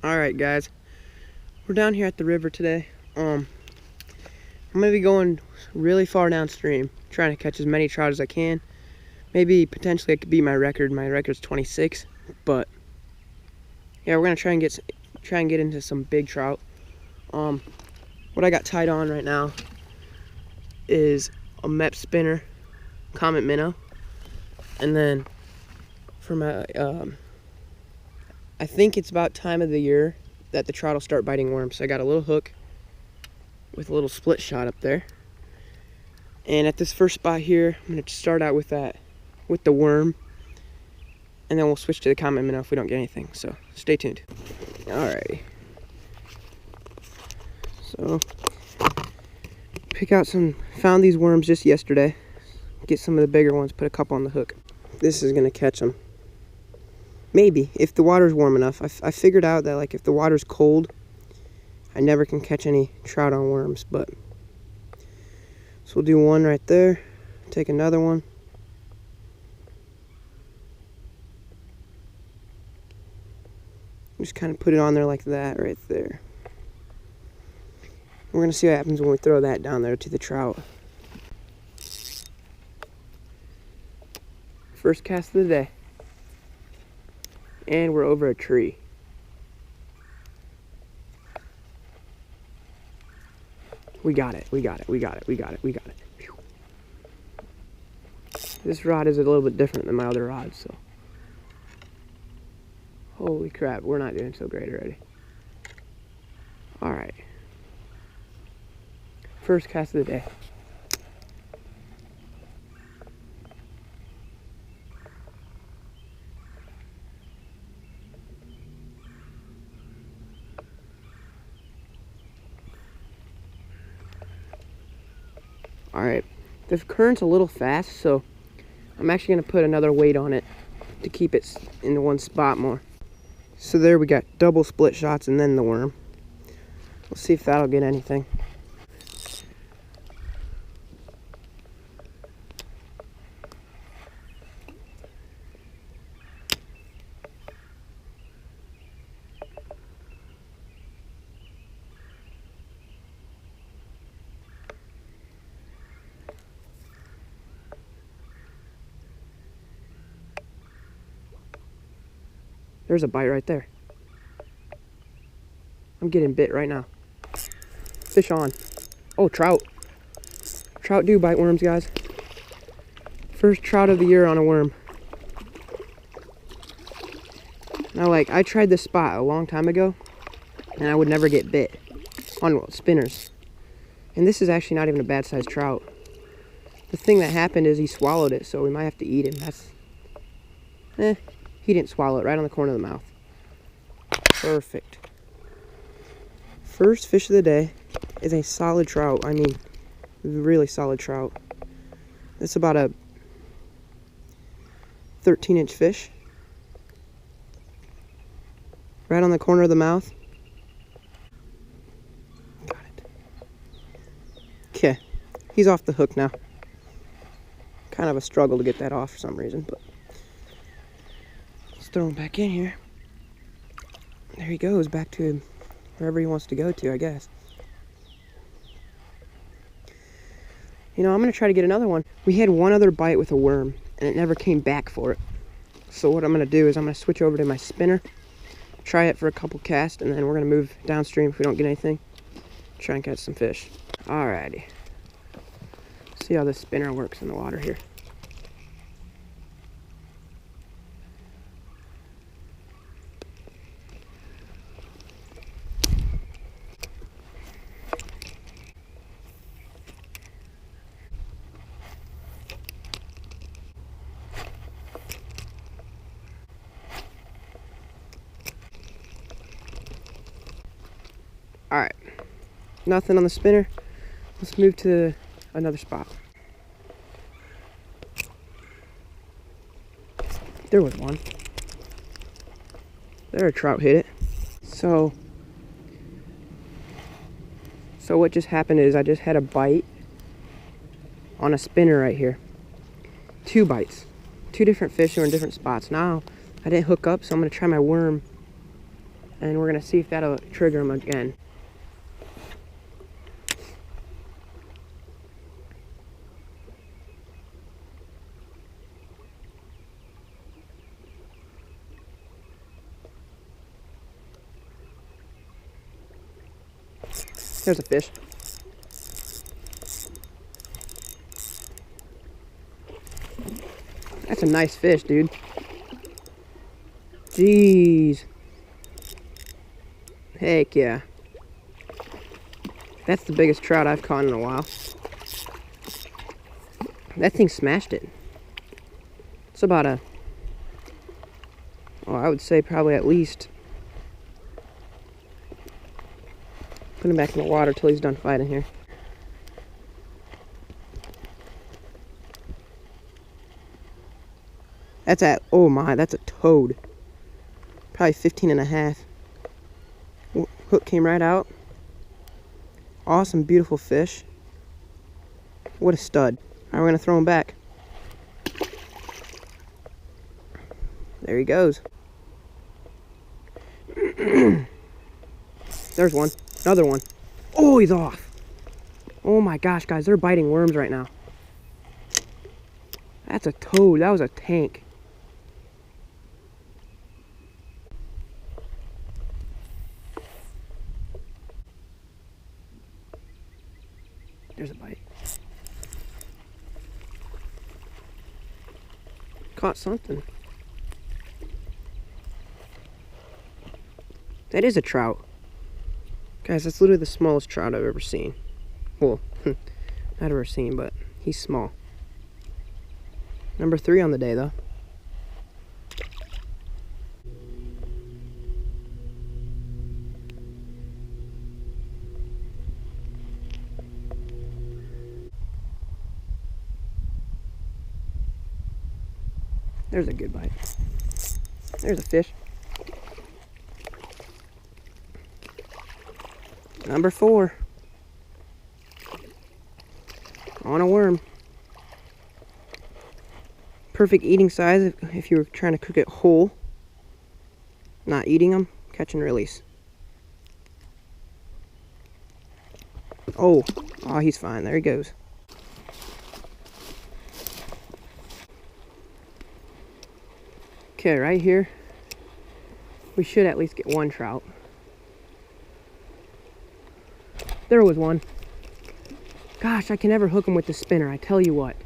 Alright guys, we're down here at the river today. I'm gonna be going really far downstream, trying to catch as many trout as I can. Maybe potentially it could be my record. My record's 26, but yeah, we're gonna try and get into some big trout. What I got tied on right now is a Mep spinner, Comet minnow, and then for my I think it's about time of the year that the trout will start biting worms. So I got a little hook with a little split shot up there. And at this first spot here, I'm gonna start out with the worm, and then we'll switch to the comet minnow if we don't get anything. So stay tuned. Alrighty. So found these worms just yesterday. Get some of the bigger ones, put a couple on the hook. This is gonna catch them. Maybe, if the water's warm enough. I figured out that like if the water's cold, I never can catch any trout on worms, but so we'll do one right there, take another one. Just kind of put it on there like that right there. We're gonna see what happens when we throw that down there to the trout. First cast of the day. And we're over a tree. We got it. Phew. This rod is a little bit different than my other rods, so. Holy crap, we're not doing so great already. Alright. First cast of the day. Alright, the current's a little fast, so I'm actually going to put another weight on it to keep it in one spot more. So there we got double split shots and then the worm. We'll see if that'll get anything. There's a bite right there. I'm getting bit right now. Fish on. Oh, trout. Trout do bite worms, guys. First trout of the year on a worm. Now, like, I tried this spot a long time ago, and I would never get bit on spinners. And this is actually not even a bad sized trout. The thing that happened is he swallowed it, so we might have to eat him. He didn't swallow it, right on the corner of the mouth. Perfect. First fish of the day is a solid trout. I mean, really solid trout. It's about a 13-inch fish. Right on the corner of the mouth. Got it. Okay, he's off the hook now. Kind of a struggle to get that off for some reason, but throw him back in here. There he goes, back to wherever he wants to go to, I guess. You know, I'm gonna try to get another one. We had one other bite with a worm, and it never came back for it. So what I'm gonna do is I'm gonna switch over to my spinner, try it for a couple casts, and then we're gonna move downstream if we don't get anything. Try and catch some fish. Alrighty. See how this spinner works in the water here. Alright, nothing on the spinner. Let's move to another spot. There was one. There, a trout hit it. So what just happened is I just had a bite on a spinner right here. 2 bites. 2 different fish who are in different spots. Now, I didn't hook up, so I'm going to try my worm And we're gonna see if that'll trigger him again. There's a fish. That's a nice fish, dude. Jeez. Heck yeah. That's the biggest trout I've caught in a while. That thing smashed it. It's about a, well, I would say probably at least. Put him back in the water till he's done fighting here. That's at, oh my, that's a toad. Probably 15 and a half. Hook came right out. Awesome, beautiful fish. What a stud. Alright, we're gonna throw him back. There he goes. There's one. Another one. Oh, he's off. Oh my gosh, guys, they're biting worms right now. That's a toad. That was a tank. There's a bite. Caught something. That is a trout. Guys, that's literally the smallest trout I've ever seen. Well, not ever seen, but he's small. Number 3 on the day, though. There's a good bite. There's a fish. Number 4. On a worm. Perfect eating size if you were trying to cook it whole. Not eating them, catch and release. Oh, he's fine. There he goes. Okay, right here, we should at least get one trout. There was one. Gosh, I can never hook him with the spinner, I tell you what.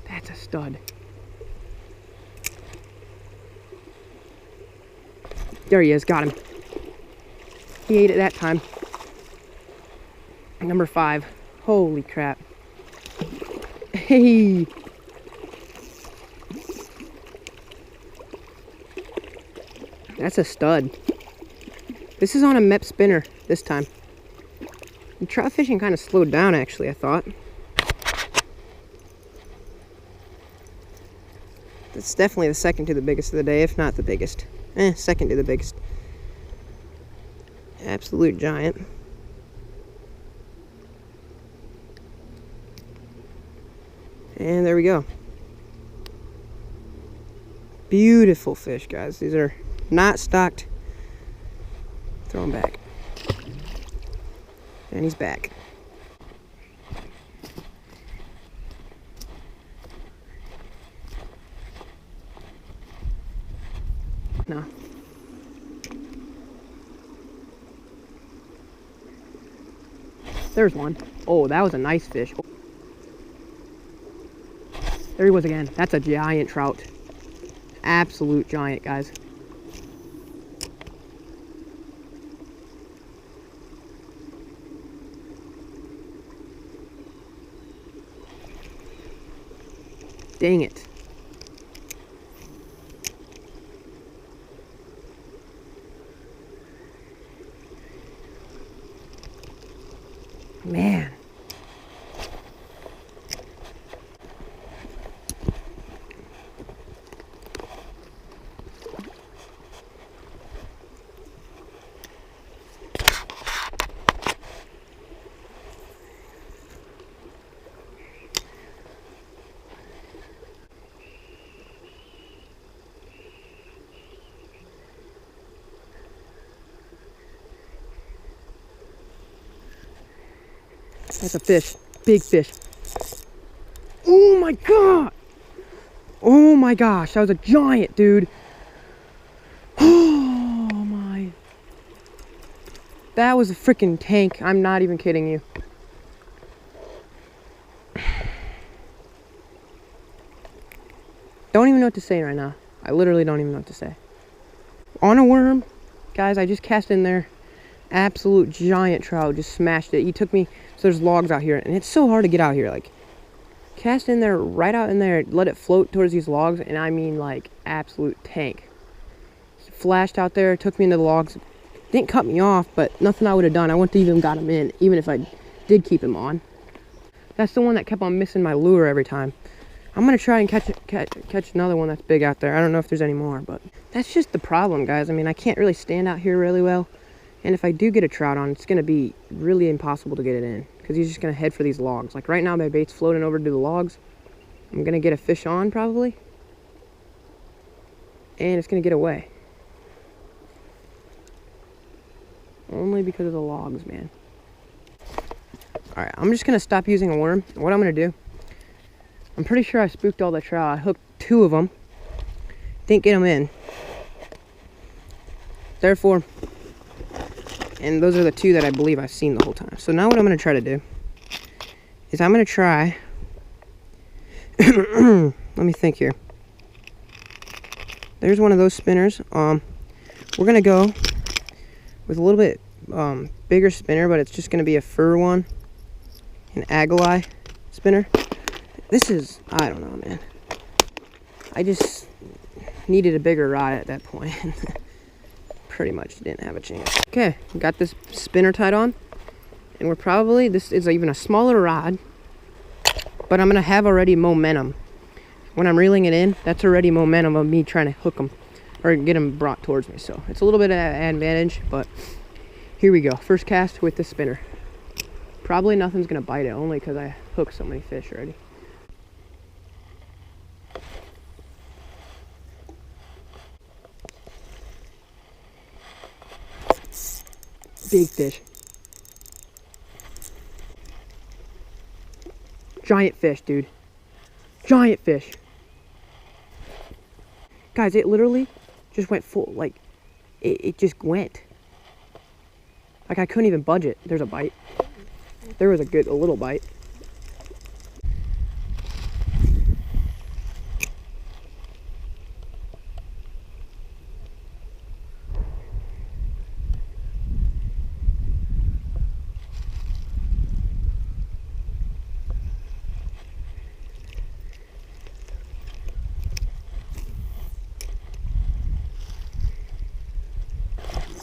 That's a stud. There he is, got him. He ate it that time. Number 5. Holy crap. Hey! That's a stud. This is on a MEP spinner this time. The trout fishing kind of slowed down, actually, I thought. It's definitely the second to the biggest of the day, if not the biggest. Second to the biggest. Absolute giant. And there we go. Beautiful fish, guys. These are not stocked. Throw him back. And he's back. No. There's one. Oh, that was a nice fish. There he was again. That's a giant trout. Absolute giant, guys. Dang it. Man. That's a fish. Big fish. Oh my god! Oh my gosh, that was a giant, dude. Oh my. That was a freaking tank. I'm not even kidding you. Don't even know what to say right now. I literally don't even know what to say. On a worm, guys, I just cast in there. Absolute giant trout, just smashed it. He took me, so there's logs out here, and it's so hard to get out here. Like, cast in there, right out in there, let it float towards these logs, and I mean like absolute tank. He flashed out there, took me into the logs. Didn't cut me off, but nothing I would have done. I wouldn't have even got him in, even if I did keep him on. That's the one that kept on missing my lure every time. I'm gonna try and catch another one that's big out there. I don't know if there's any more, but that's just the problem, guys. I mean, I can't really stand out here really well, and if I do get a trout on, it's gonna be really impossible to get it in because he's just gonna head for these logs. Like right now, my bait's floating over to the logs. I'm gonna get a fish on probably, and it's gonna get away. Only because of the logs, man. All right, I'm just gonna stop using a worm. What I'm gonna do, I'm pretty sure I spooked all the trout. I hooked 2 of them. Didn't get them in. Therefore, and those are the 2 that I believe I've seen the whole time. So now what I'm going to try to do is I'm going to try, let me think here. There's one of those spinners. We're going to go with a little bit bigger spinner, but it's just going to be a fur one, an Agalai spinner. This is, I don't know, man. I just needed a bigger rod at that point. Pretty much didn't have a chance. Okay, got this spinner tied on. And we're probably, this is even a smaller rod, but I'm gonna have already momentum. When I'm reeling it in, that's already momentum of me trying to hook them or get them brought towards me. So it's a little bit of an advantage, but here we go. First cast with the spinner. Probably nothing's gonna bite it, only because I hooked so many fish already. Big fish. Giant fish, dude. Giant fish. Guys, it literally just went full, like, it just went. Like, I couldn't even budge it. There's a bite. There was a little bite.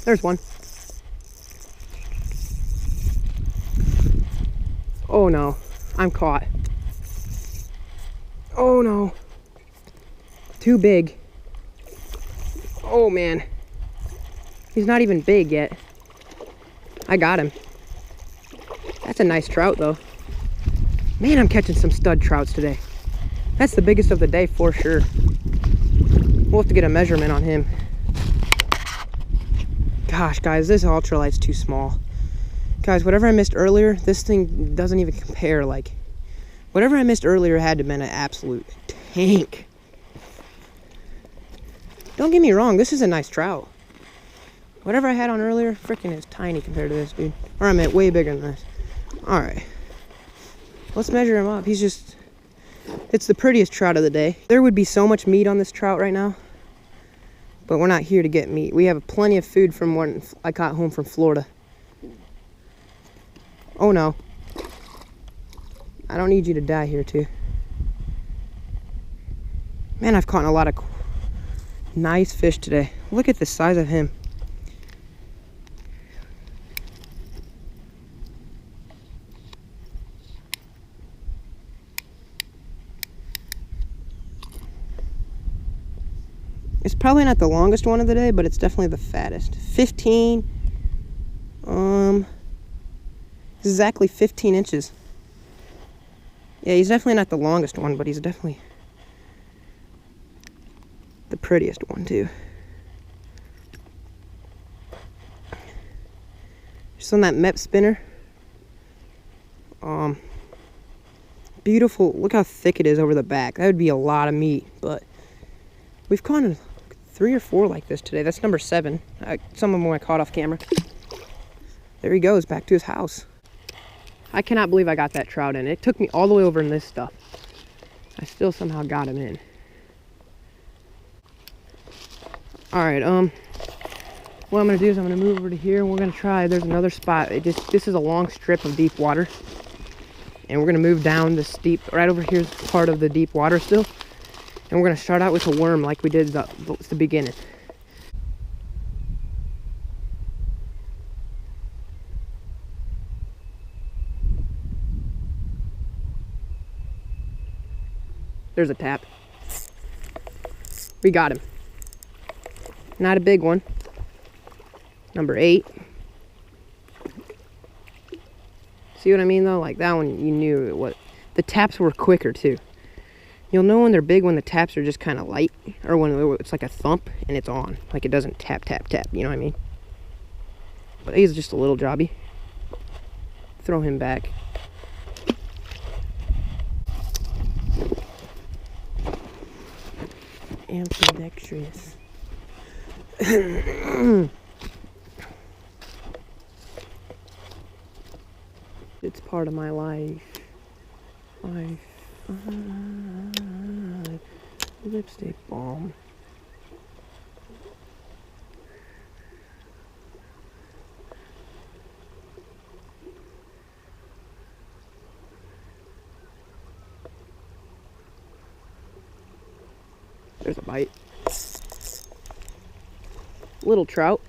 There's one. Oh no, I'm caught. Oh no. Too big. Oh man. He's not even big yet. I got him. That's a nice trout though. Man, I'm catching some stud trouts today. That's the biggest of the day for sure. We'll have to get a measurement on him. Gosh, guys, this ultralight's too small. Guys, whatever I missed earlier, this thing doesn't even compare. Like, whatever I missed earlier had to have been an absolute tank. Don't get me wrong, this is a nice trout. Whatever I had on earlier, freaking is tiny compared to this, dude. Or I meant way bigger than this. Alright. Let's measure him up. He's just, it's the prettiest trout of the day. There would be so much meat on this trout right now. But we're not here to get meat. We have plenty of food from when I got home from Florida. Oh no. I don't need you to die here too. Man, I've caught a lot of nice fish today. Look at the size of him. It's probably not the longest one of the day, but it's definitely the fattest. 15, exactly 15 inches. Yeah, he's definitely not the longest one, but he's definitely the prettiest one too. Just on that Mep spinner. Beautiful. Look how thick it is over the back. That would be a lot of meat, but we've caught 3 or 4 like this today. That's number 7. Some of them I caught off camera. There he goes, back to his house. I cannot believe I got that trout in. It took me all the way over in this stuff. I still somehow got him in. Alright, what I'm gonna do is I'm gonna move over to here and we're gonna try. There's another spot. This is a long strip of deep water. And we're gonna move down this deep, right over here's part of the deep water still. And we're gonna start out with a worm like we did the beginning. There's a tap. We got him. Not a big one. Number 8. See what I mean though? Like that one, you knew what. The taps were quicker too. You'll know when they're big when the taps are just kind of light, or when it's like a thump and it's on. Like it doesn't tap, tap, tap. You know what I mean? But he's just a little jobby. Throw him back. Ambidextrous. It's part of my life. Lipstick balm. There's a bite. Little trout.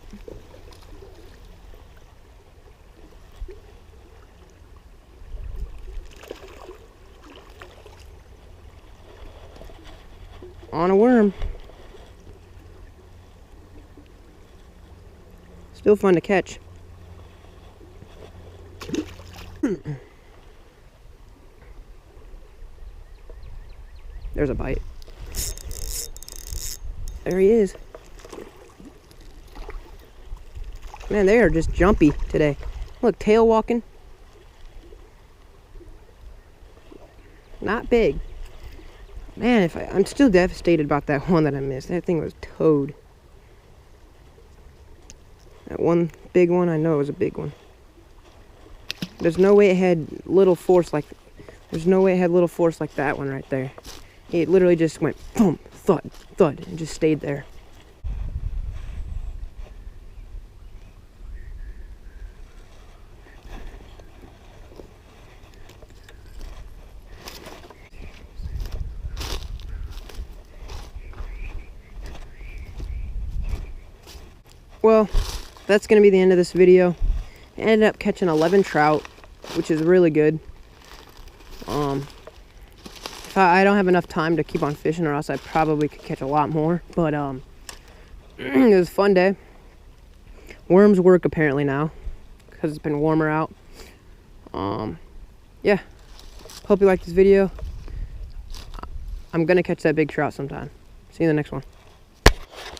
On a worm. Still fun to catch. There's a bite. There he is. Man, they are just jumpy today. Look, tail walking. Not big. Man, I'm still devastated about that one that I missed. That thing was towed. That one big one, I know it was a big one. There's no way it had little force like that one right there. It literally just went boom, thud, thud, and just stayed there. Well, that's going to be the end of this video. I ended up catching 11 trout, which is really good. If I don't have enough time to keep on fishing, or else I probably could catch a lot more. But it was a fun day. Worms work apparently now, because it's been warmer out. Yeah. Hope you liked this video. I'm going to catch that big trout sometime. See you in the next one.